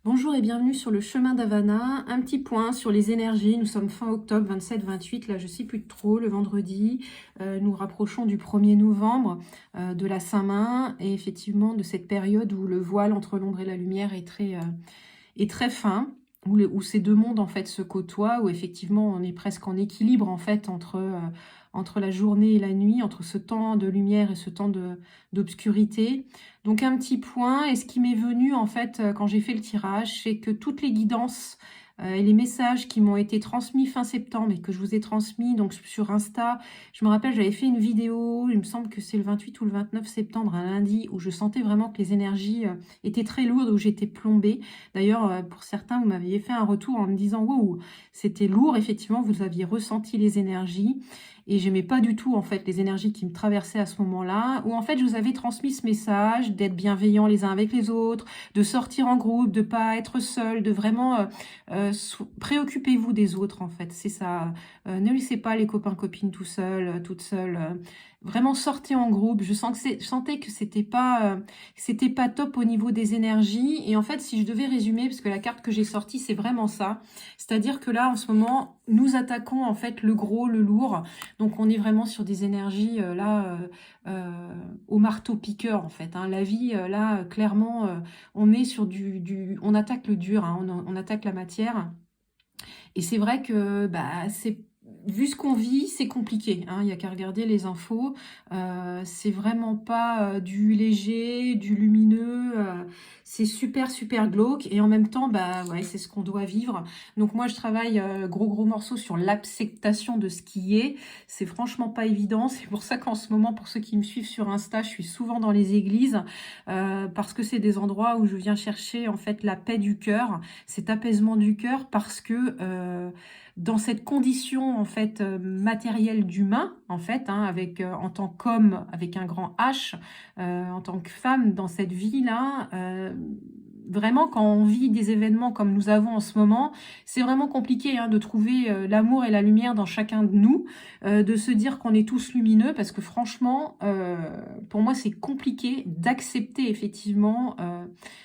Bonjour et bienvenue sur le chemin d'Havana. Un petit point sur les énergies. Nous sommes fin octobre, 27-28, là je sais plus trop, le vendredi. Nous rapprochons du 1er novembre, de la Saint-Main et effectivement de cette période où le voile entre l'ombre et la lumière est très fin, où ces deux mondes en fait se côtoient, où effectivement on est presque en équilibre en fait entre la journée et la nuit, entre ce temps de lumière et ce temps d'obscurité. Donc un petit point, et ce qui m'est venu en fait quand j'ai fait le tirage, c'est que toutes les guidances et les messages qui m'ont été transmis fin septembre et que je vous ai transmis donc sur Insta, je me rappelle j'avais fait une vidéo, il me semble que c'est le 28 ou le 29 septembre, un lundi, où je sentais vraiment que les énergies étaient très lourdes, où j'étais plombée. D'ailleurs, pour certains, vous m'aviez fait un retour en me disant wow, c'était lourd, effectivement, vous aviez ressenti les énergies. Et j'aimais pas du tout en fait les énergies qui me traversaient à ce moment-là, où en fait je vous avais transmis ce message d'être bienveillants les uns avec les autres, de sortir en groupe, de pas être seul, de vraiment préoccupez-vous des autres en fait, c'est ça. Ne laissez pas les copains copines tout seuls, toutes seules. Vraiment sortez en groupe. Je sentais que c'était pas top au niveau des énergies. Et en fait, si je devais résumer, parce que la carte que j'ai sortie, c'est vraiment ça. C'est-à-dire que là, en ce moment, nous attaquons en fait le gros, le lourd. Donc, on est vraiment sur des énergies au marteau-piqueur en fait. Hein. La vie, là, clairement, on est sur on attaque le dur, hein, on attaque la matière. Et c'est vrai que bah, vu ce qu'on vit, c'est compliqué. Hein, il n'y a qu'à regarder les infos. C'est vraiment pas du léger, du lumineux. C'est super, super glauque. Et en même temps, bah, ouais, c'est ce qu'on doit vivre. Donc moi, je travaille gros morceau sur l'acceptation de ce qui est. C'est franchement pas évident. C'est pour ça qu'en ce moment, pour ceux qui me suivent sur Insta, je suis souvent dans les églises. Parce que c'est des endroits où je viens chercher en fait la paix du cœur, cet apaisement du cœur, parce que dans cette condition en fait matérielle d'humain en fait, hein, avec en tant qu'homme avec un grand H, en tant que femme dans cette vie là. Vraiment, quand on vit des événements comme nous avons en ce moment, c'est vraiment compliqué hein, de trouver l'amour et la lumière dans chacun de nous, de se dire qu'on est tous lumineux, parce que franchement, pour moi, c'est compliqué d'accepter effectivement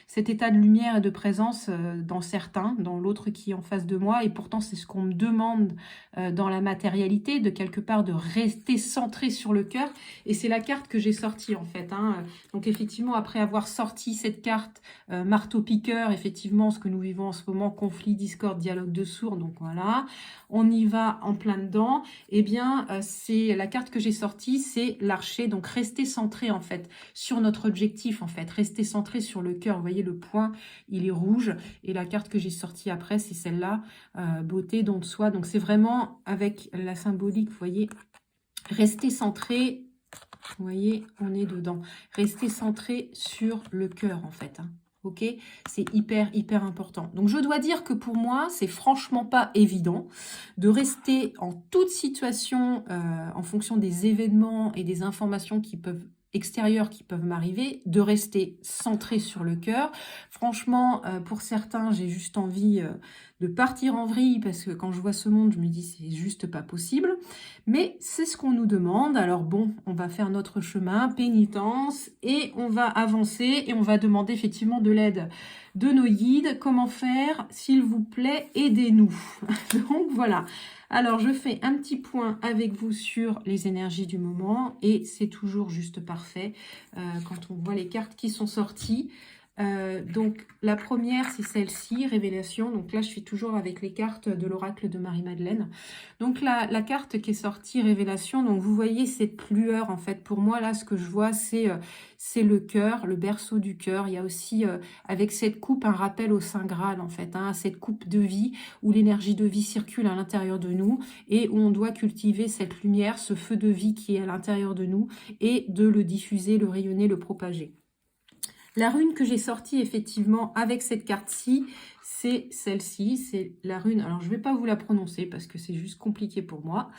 cet état de lumière et de présence dans certains, dans l'autre qui est en face de moi, et pourtant c'est ce qu'on me demande dans la matérialité, de quelque part de rester centré sur le cœur, et c'est la carte que j'ai sortie en fait. Hein. Donc effectivement, après avoir sorti cette carte marteau-piqueur, effectivement, ce que nous vivons en ce moment, conflit, discorde, dialogue de sourds, donc voilà, on y va en plein dedans. Eh bien, c'est la carte que j'ai sortie, c'est l'archer, donc rester centré en fait sur notre objectif en fait, rester centré sur le cœur. Vous voyez, le point, il est rouge, et la carte que j'ai sortie après, c'est celle-là, beauté, don de soi. Donc c'est vraiment avec la symbolique, vous voyez, rester centré. Vous voyez, on est dedans. Rester centré sur le cœur, en fait. Hein. Ok, c'est hyper important. Donc je dois dire que pour moi, c'est franchement pas évident de rester en toute situation, en fonction des événements et des informations extérieures qui peuvent m'arriver, de rester centré sur le cœur. Franchement, pour certains, j'ai juste envie de partir en vrille, parce que quand je vois ce monde, je me dis c'est juste pas possible. Mais c'est ce qu'on nous demande. Alors bon, on va faire notre chemin, pénitence, et on va avancer, et on va demander effectivement de l'aide de nos guides. Comment faire? S'il vous plaît, aidez-nous. Donc voilà. Alors je fais un petit point avec vous sur les énergies du moment, et c'est toujours juste parfait quand on voit les cartes qui sont sorties. Donc la première, c'est celle-ci, révélation. Donc là je suis toujours avec les cartes de l'oracle de Marie-Madeleine. Donc la carte qui est sortie, révélation, donc vous voyez cette lueur en fait. Pour moi là, ce que je vois, c'est le cœur, le berceau du cœur. Il y a aussi avec cette coupe un rappel au Saint Graal en fait, hein, cette coupe de vie où l'énergie de vie circule à l'intérieur de nous, et où on doit cultiver cette lumière, ce feu de vie qui est à l'intérieur de nous, et de le diffuser, le rayonner, le propager. La rune que j'ai sortie effectivement avec cette carte-ci, c'est celle-ci, c'est la rune, alors je ne vais pas vous la prononcer parce que c'est juste compliqué pour moi.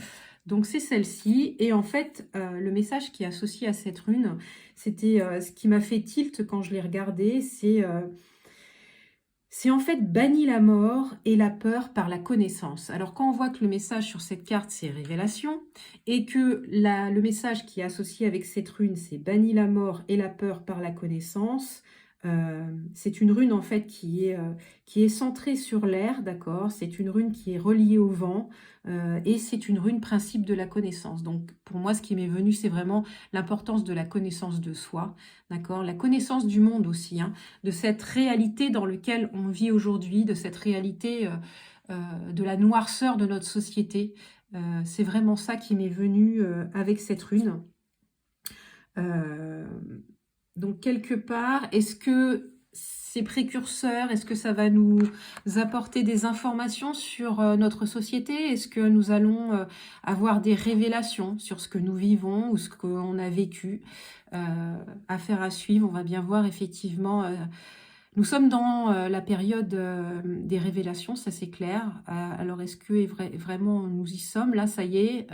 Donc c'est celle-ci, et en fait le message qui est associé à cette rune, c'était ce qui m'a fait tilt quand je l'ai regardé, c'est en fait banni la mort et la peur par la connaissance. Alors quand on voit que le message sur cette carte c'est révélation, et que le message qui est associé avec cette rune c'est banni la mort et la peur par la connaissance, C'est une rune en fait qui est centrée sur l'air, d'accord? C'est une rune qui est reliée au vent et c'est une rune principe de la connaissance. Donc pour moi, ce qui m'est venu, c'est vraiment l'importance de la connaissance de soi, d'accord? La connaissance du monde aussi, hein, de cette réalité dans laquelle on vit aujourd'hui, de cette réalité de la noirceur de notre société. C'est vraiment ça qui m'est venu avec cette rune. Euh, donc, quelque part, est-ce que ces précurseurs, est-ce que ça va nous apporter des informations sur notre société? Est-ce que nous allons avoir des révélations sur ce que nous vivons ou ce qu'on a vécu? Affaire à suivre, on va bien voir effectivement. Nous sommes dans la période des révélations, ça c'est clair. Alors est-ce que vraiment nous y sommes? Là, ça y est,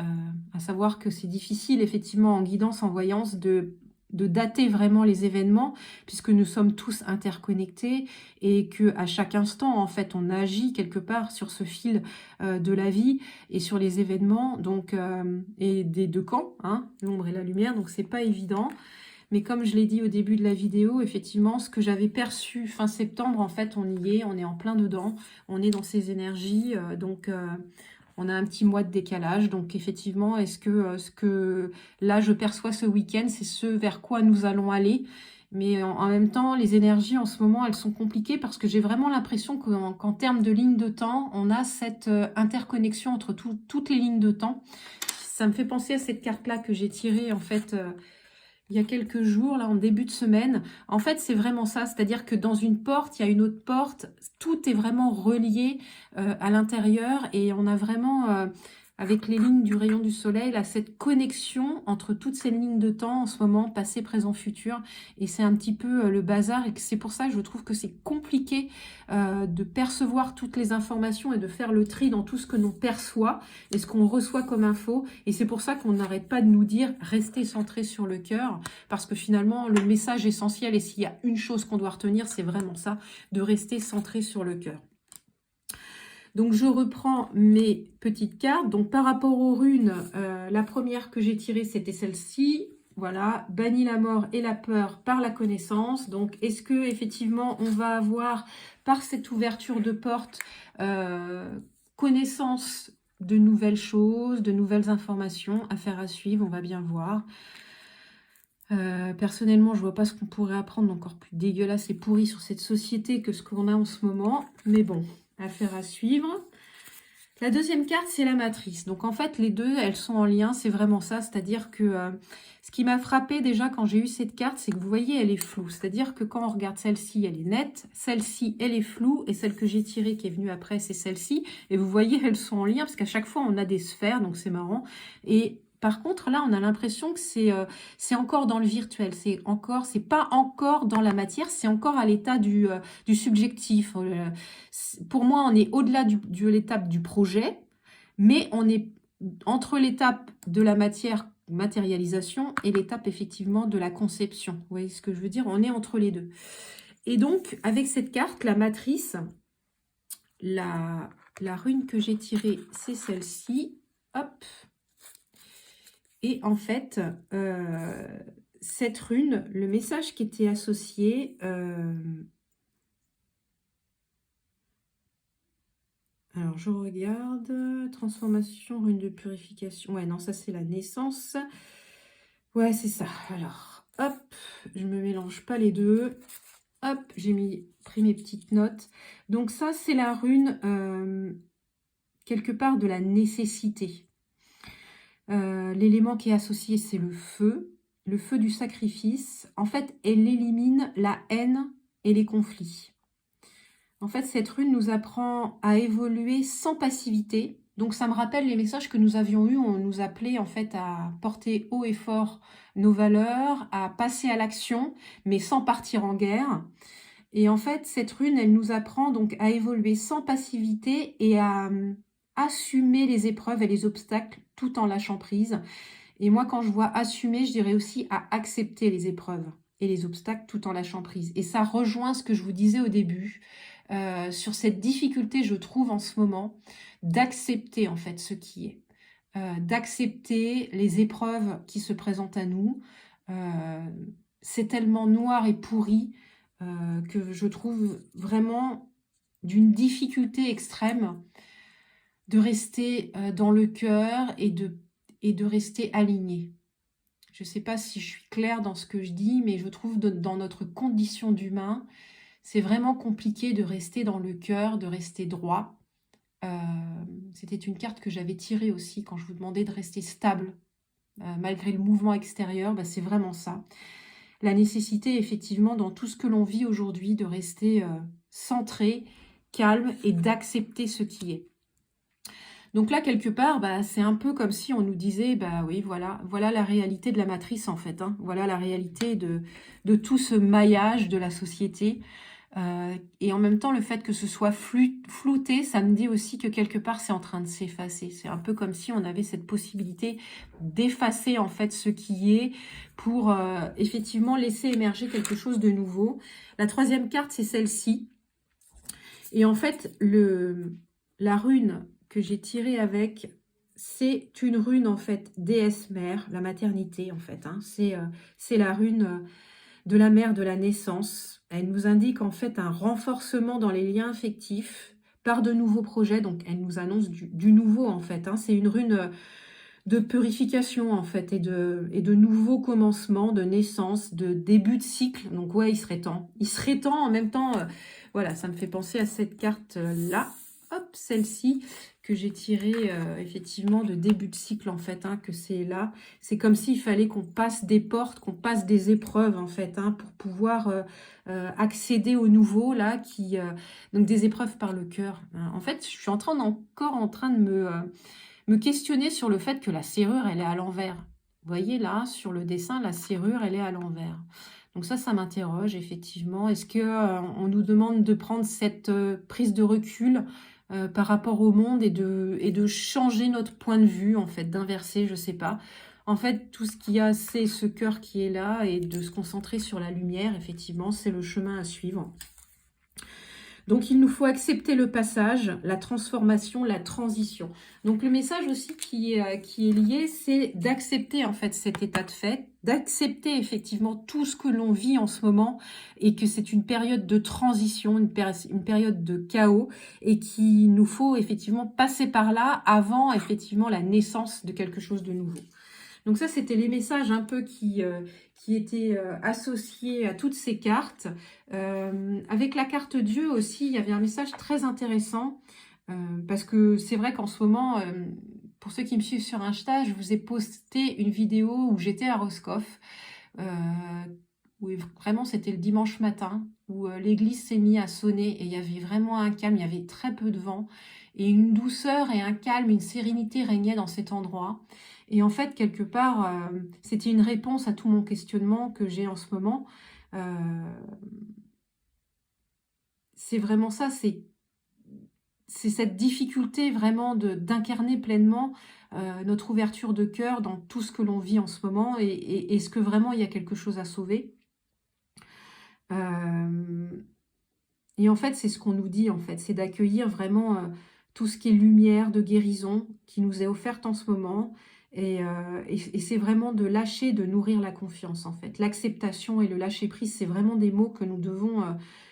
à savoir que c'est difficile effectivement en guidance, en voyance, de dater vraiment les événements, puisque nous sommes tous interconnectés et que à chaque instant, en fait, on agit quelque part sur ce fil de la vie et sur les événements, donc et des deux camps, hein, l'ombre et la lumière, donc c'est pas évident. Mais comme je l'ai dit au début de la vidéo, effectivement, ce que j'avais perçu fin septembre, en fait, on y est, on est en plein dedans, on est dans ces énergies, donc on a un petit mois de décalage. Donc effectivement, est-ce que ce que là je perçois ce week-end, c'est ce vers quoi nous allons aller? Mais en même temps, les énergies en ce moment, elles sont compliquées parce que j'ai vraiment l'impression qu'en termes de ligne de temps, on a cette interconnexion entre toutes les lignes de temps. Ça me fait penser à cette carte-là que j'ai tirée en fait il y a quelques jours, là, en début de semaine. En fait, c'est vraiment ça. C'est-à-dire que dans une porte, il y a une autre porte. Tout est vraiment relié à l'intérieur. Et on a vraiment, avec les lignes du rayon du soleil, là, cette connexion entre toutes ces lignes de temps en ce moment, passé, présent, futur. Et c'est un petit peu le bazar. Et c'est pour ça que je trouve que c'est compliqué de percevoir toutes les informations et de faire le tri dans tout ce que l'on perçoit et ce qu'on reçoit comme info. Et c'est pour ça qu'on n'arrête pas de nous dire restez centré sur le cœur, parce que finalement le message essentiel, et s'il y a une chose qu'on doit retenir, c'est vraiment ça, de rester centré sur le cœur. Donc je reprends mes petites cartes. Donc par rapport aux runes, la première que j'ai tirée, c'était celle-ci. Voilà, bannit la mort et la peur par la connaissance. Donc est-ce que effectivement on va avoir par cette ouverture de porte connaissance de nouvelles choses, de nouvelles informations, affaire à suivre, on va bien voir. Personnellement, je vois pas ce qu'on pourrait apprendre d'encore plus dégueulasse et pourri sur cette société que ce qu'on a en ce moment. Mais bon, affaire à suivre. La deuxième carte, c'est la matrice. Donc en fait, les deux, elles sont en lien, c'est vraiment ça. C'est-à-dire que ce qui m'a frappé déjà quand j'ai eu cette carte, c'est que vous voyez, elle est floue. C'est-à-dire que quand on regarde celle-ci, elle est nette. Celle-ci, elle est floue. Et celle que j'ai tirée, qui est venue après, c'est celle-ci. Et vous voyez, elles sont en lien, parce qu'à chaque fois, on a des sphères, donc c'est marrant. Et par contre, là, on a l'impression que c'est encore dans le virtuel. C'est pas encore dans la matière, c'est encore à l'état du subjectif. Pour moi, on est au-delà de l'étape du projet, mais on est entre l'étape de la matérialisation et l'étape effectivement de la conception. Vous voyez ce que je veux dire? On est entre les deux. Et donc, avec cette carte, la matrice, la rune que j'ai tirée, c'est celle-ci. Hop. Et en fait, cette rune, le message qui était associé... alors, je regarde. Transformation, rune de purification. Ouais, non, ça, c'est la naissance. Ouais, c'est ça. Alors, hop, je me mélange pas les deux. Hop, j'ai pris mes petites notes. Donc ça, c'est la rune, quelque part, de la nécessité. L'élément qui est associé, c'est le feu du sacrifice. En fait, elle élimine la haine et les conflits. En fait, cette rune nous apprend à évoluer sans passivité. Donc, ça me rappelle les messages que nous avions eus. On nous appelait en fait à porter haut et fort nos valeurs, à passer à l'action, mais sans partir en guerre. Et en fait, cette rune, elle nous apprend donc à évoluer sans passivité et à assumer les épreuves et les obstacles tout en lâchant prise. Et moi, quand je vois assumer, je dirais aussi à accepter les épreuves et les obstacles tout en lâchant prise. Et ça rejoint ce que je vous disais au début, sur cette difficulté, je trouve en ce moment, d'accepter en fait ce qui est. D'accepter les épreuves qui se présentent à nous. C'est tellement noir et pourri. que je trouve vraiment d'une difficulté extrême de rester dans le cœur et de rester aligné. Je ne sais pas si je suis claire dans ce que je dis, mais je trouve dans notre condition d'humain, c'est vraiment compliqué de rester dans le cœur, de rester droit. C'était une carte que j'avais tirée aussi quand je vous demandais de rester stable, malgré le mouvement extérieur, c'est vraiment ça. La nécessité, effectivement, dans tout ce que l'on vit aujourd'hui, de rester centré, calme et d'accepter ce qui est. Donc là, quelque part, c'est un peu comme si on nous disait, oui, voilà la réalité de la matrice, en fait. Voilà la réalité de tout ce maillage de la société. Et en même temps, le fait que ce soit flouté, ça me dit aussi que quelque part, c'est en train de s'effacer. C'est un peu comme si on avait cette possibilité d'effacer, en fait, ce qui est pour effectivement laisser émerger quelque chose de nouveau. La troisième carte, c'est celle-ci. Et en fait, la rune que j'ai tirée avec, c'est une rune, en fait, déesse mère, la maternité, en fait. C'est la rune de la mère de la naissance. Elle nous indique, en fait, un renforcement dans les liens affectifs par de nouveaux projets. Donc, elle nous annonce du nouveau, en fait. C'est une rune de purification, en fait, et de nouveaux commencements, de naissance, de début de cycle. Donc, ouais, il serait temps. Il serait temps, en même temps... voilà, ça me fait penser à cette carte-là, hop, celle-ci, que j'ai tirée effectivement de début de cycle, en fait, que c'est là. C'est comme s'il fallait qu'on passe des portes, qu'on passe des épreuves, en fait, pour pouvoir accéder au nouveau, là, donc des épreuves par le cœur. En fait, je suis encore en train de me questionner sur le fait que la serrure, elle est à l'envers. Vous voyez, là, sur le dessin, la serrure, elle est à l'envers. Donc ça m'interroge effectivement. Est-ce qu'on nous demande de prendre cette prise de recul par rapport au monde et de changer notre point de vue, en fait, d'inverser, je ne sais pas. En fait, tout ce qu'il y a, c'est ce cœur qui est là et de se concentrer sur la lumière, effectivement, c'est le chemin à suivre. Donc, il nous faut accepter le passage, la transformation, la transition. Donc, le message aussi qui est lié, c'est d'accepter en fait cet état de fait, d'accepter effectivement tout ce que l'on vit en ce moment et que c'est une période de transition, une période de chaos et qu'il nous faut effectivement passer par là avant effectivement la naissance de quelque chose de nouveau. Donc ça, c'était les messages un peu qui étaient associés à toutes ces cartes. Avec la carte Dieu aussi, il y avait un message très intéressant parce que c'est vrai qu'en ce moment, pour ceux qui me suivent sur Insta, je vous ai posté une vidéo où j'étais à Roscoff, où vraiment c'était le dimanche matin, où l'église s'est mise à sonner et il y avait vraiment un calme, il y avait très peu de vent et une douceur et un calme, une sérénité régnaient dans cet endroit. Et en fait, quelque part, c'était une réponse à tout mon questionnement que j'ai en ce moment. C'est vraiment ça, c'est cette difficulté vraiment d'incarner pleinement notre ouverture de cœur dans tout ce que l'on vit en ce moment et est-ce que vraiment il y a quelque chose à sauver. Et en fait, c'est ce qu'on nous dit, en fait, c'est d'accueillir vraiment tout ce qui est lumière de guérison qui nous est offerte en ce moment. Et c'est vraiment de lâcher, de nourrir la confiance, en fait. L'acceptation et le lâcher-prise, c'est vraiment des mots que nous devons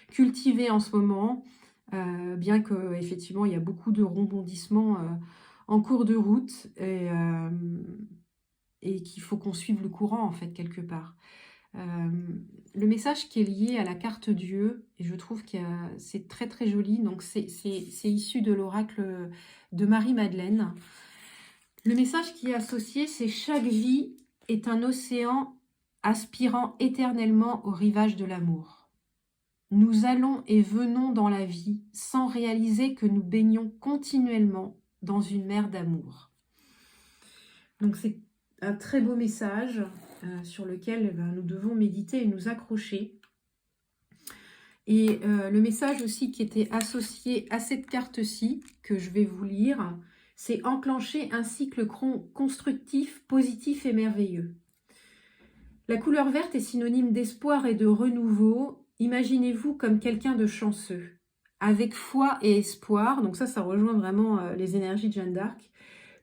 cultiver en ce moment, bien qu'effectivement, il y a beaucoup de rebondissements en cours de route et qu'il faut qu'on suive le courant, en fait, quelque part. Le message qui est lié à la carte Dieu, et je trouve que c'est très très joli, donc c'est issu de l'oracle de Marie-Madeleine. Le message qui est associé, c'est « Chaque vie est un océan aspirant éternellement au rivage de l'amour. Nous allons et venons dans la vie sans réaliser que nous baignons continuellement dans une mer d'amour. » Donc c'est un très beau message sur lequel nous devons méditer et nous accrocher. Et le message aussi qui était associé à cette carte-ci, que je vais vous lire, c'est « Enclencher un cycle constructif, positif et merveilleux ». La couleur verte est synonyme d'espoir et de renouveau. Imaginez-vous comme quelqu'un de chanceux, avec foi et espoir. Donc ça rejoint vraiment les énergies de Jeanne d'Arc.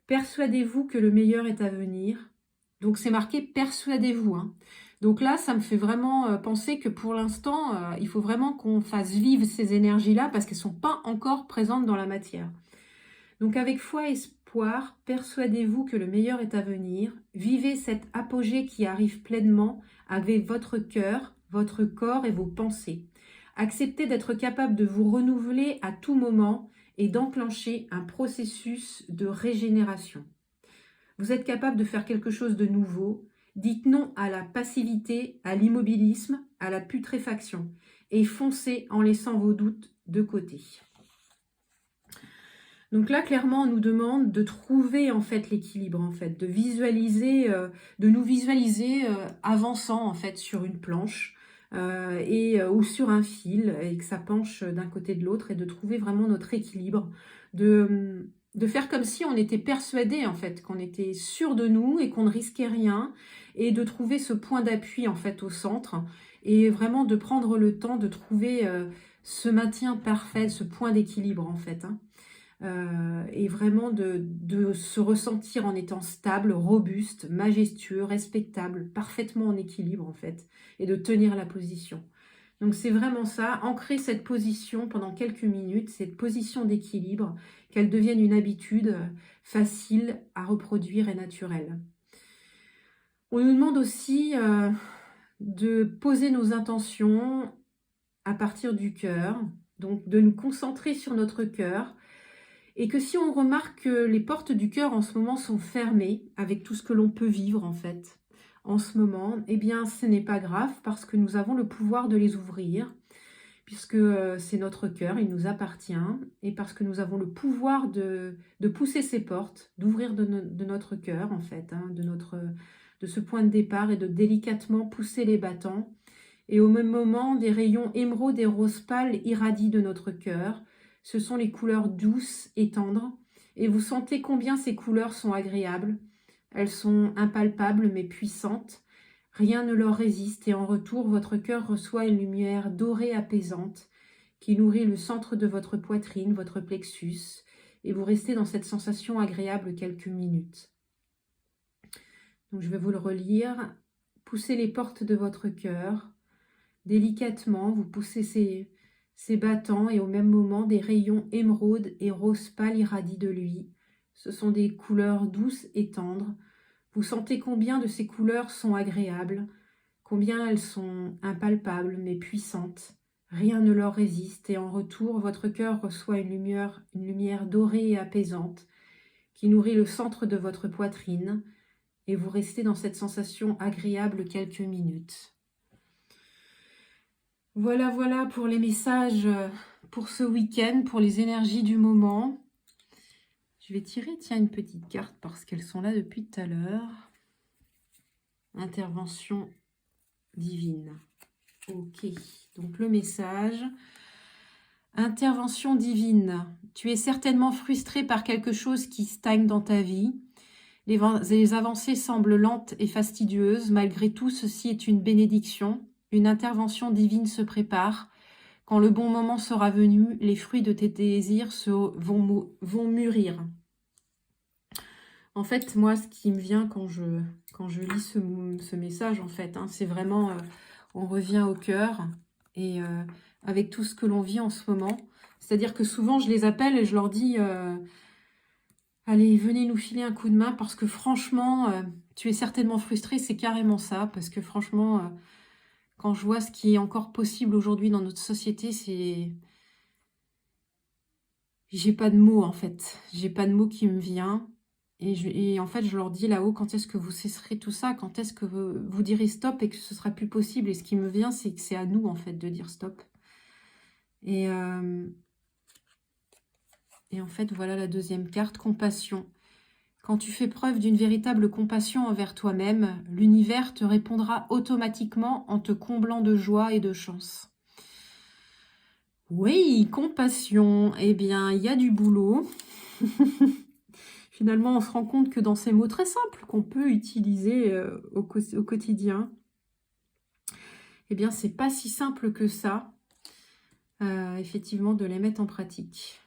Persuadez-vous que le meilleur est à venir. Donc c'est marqué « Persuadez-vous ». Donc là, ça me fait vraiment penser que pour l'instant, il faut vraiment qu'on fasse vivre ces énergies-là parce qu'elles ne sont pas encore présentes dans la matière. Donc avec foi et espoir, persuadez-vous que le meilleur est à venir. Vivez cet apogée qui arrive pleinement avec votre cœur, votre corps et vos pensées. Acceptez d'être capable de vous renouveler à tout moment et d'enclencher un processus de régénération. Vous êtes capable de faire quelque chose de nouveau. Dites non à la passivité, à l'immobilisme, à la putréfaction et foncez en laissant vos doutes de côté. Donc là, clairement, on nous demande de trouver en fait l'équilibre, en fait, de visualiser, de nous visualiser avançant en fait sur une planche ou sur un fil et que ça penche d'un côté de l'autre et de trouver vraiment notre équilibre, de faire comme si on était persuadé en fait, qu'on était sûr de nous et qu'on ne risquait rien et de trouver ce point d'appui en fait au centre et vraiment de prendre le temps de trouver ce maintien parfait, ce point d'équilibre en fait, hein. Et vraiment de se ressentir en étant stable, robuste, majestueux, respectable, parfaitement en équilibre en fait, et de tenir la position. Donc c'est vraiment ça, ancrer cette position pendant quelques minutes, cette position d'équilibre, qu'elle devienne une habitude facile à reproduire et naturelle. On nous demande aussi de poser nos intentions à partir du cœur, donc de nous concentrer sur notre cœur, et que si on remarque que les portes du cœur en ce moment sont fermées, avec tout ce que l'on peut vivre en fait, en ce moment, eh bien ce n'est pas grave parce que nous avons le pouvoir de les ouvrir, puisque c'est notre cœur, il nous appartient, et parce que nous avons le pouvoir de pousser ces portes, d'ouvrir de notre cœur en fait, hein, de ce point de départ et de délicatement pousser les battants. Et au même moment, des rayons émeraude et rose pâle irradient de notre cœur. Ce sont les couleurs douces et tendres, et vous sentez combien ces couleurs sont agréables. Elles sont impalpables mais puissantes. Rien ne leur résiste et en retour, votre cœur reçoit une lumière dorée apaisante qui nourrit le centre de votre poitrine, votre plexus, et vous restez dans cette sensation agréable quelques minutes. Donc je vais vous le relire. Poussez les portes de votre cœur. Délicatement, vous poussez ces battants et au même moment, des rayons émeraude et rose pâle irradient de lui. Ce sont des couleurs douces et tendres. Vous sentez combien de ces couleurs sont agréables, combien elles sont impalpables mais puissantes. Rien ne leur résiste et en retour, votre cœur reçoit une lumière dorée et apaisante qui nourrit le centre de votre poitrine et vous restez dans cette sensation agréable quelques minutes. Voilà pour les messages pour ce week-end, pour les énergies du moment. Je vais tirer, tiens, une petite carte parce qu'elles sont là depuis tout à l'heure. Intervention divine. Ok, donc le message. Intervention divine. Tu es certainement frustré par quelque chose qui stagne dans ta vie. Les avancées semblent lentes et fastidieuses. Malgré tout, ceci est une bénédiction. Une intervention divine se prépare. Quand le bon moment sera venu, les fruits de tes désirs vont mûrir. En fait, moi, ce qui me vient quand je lis ce message, en fait, hein, c'est vraiment, on revient au cœur et avec tout ce que l'on vit en ce moment. C'est-à-dire que souvent, je les appelle et je leur dis, allez, venez nous filer un coup de main parce que franchement, tu es certainement frustré, c'est carrément ça. Parce que franchement, quand je vois ce qui est encore possible aujourd'hui dans notre société, c'est... J'ai pas de mots, en fait. J'ai pas de mots qui me vient. Et en fait, je leur dis là-haut, quand est-ce que vous cesserez tout ça? Quand est-ce que vous direz stop et que ce sera plus possible? Et ce qui me vient, c'est que c'est à nous, en fait, de dire stop. Et en fait, voilà la deuxième carte, compassion. Quand tu fais preuve d'une véritable compassion envers toi-même, l'univers te répondra automatiquement en te comblant de joie et de chance. Oui, compassion. Eh bien, il y a du boulot. Finalement, on se rend compte que dans ces mots très simples qu'on peut utiliser au quotidien, eh bien, c'est pas si simple que ça, effectivement, de les mettre en pratique.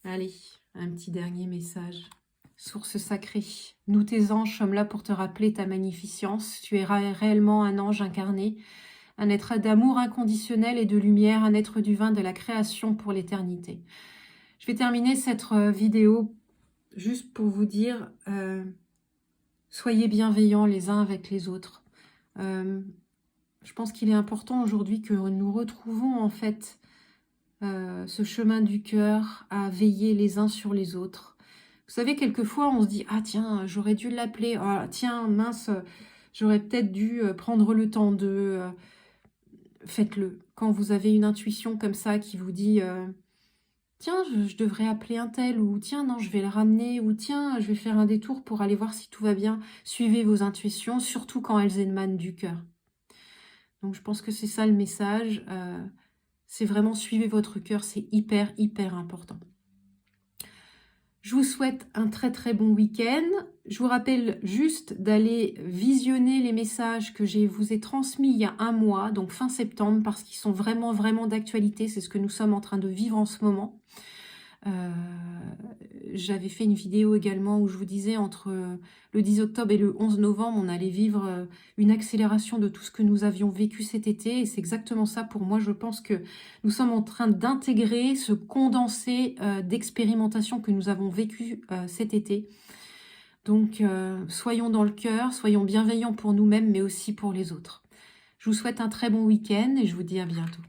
Allez, un petit dernier message. Source sacrée, nous tes anges sommes là pour te rappeler ta magnificence. Tu es réellement un ange incarné, un être d'amour inconditionnel et de lumière, un être divin de la création pour l'éternité. Je vais terminer cette vidéo juste pour vous dire, soyez bienveillants les uns avec les autres. Je pense qu'il est important aujourd'hui que nous retrouvons en fait ce chemin du cœur à veiller les uns sur les autres. Vous savez, quelquefois, on se dit « Ah tiens, j'aurais dû l'appeler. Ah tiens, mince, j'aurais peut-être dû prendre le temps de... Faites-le. Quand vous avez une intuition comme ça qui vous dit tiens, je devrais appeler un tel, ou tiens, non, je vais le ramener, ou tiens, je vais faire un détour pour aller voir si tout va bien. » Suivez vos intuitions, surtout quand elles émanent du cœur. Donc, je pense que c'est ça le message. C'est vraiment suivez votre cœur, c'est hyper, hyper important. Je vous souhaite un très très bon week-end. Je vous rappelle juste d'aller visionner les messages que je vous ai transmis il y a un mois, donc fin septembre, parce qu'ils sont vraiment vraiment d'actualité. C'est ce que nous sommes en train de vivre en ce moment. J'avais fait une vidéo également où je vous disais entre le 10 octobre et le 11 novembre, on allait vivre une accélération de tout ce que nous avions vécu cet été. Et c'est exactement ça pour moi. Je pense que nous sommes en train d'intégrer ce condensé d'expérimentation que nous avons vécu cet été. Donc, soyons dans le cœur, soyons bienveillants pour nous-mêmes, mais aussi pour les autres. Je vous souhaite un très bon week-end et je vous dis à bientôt.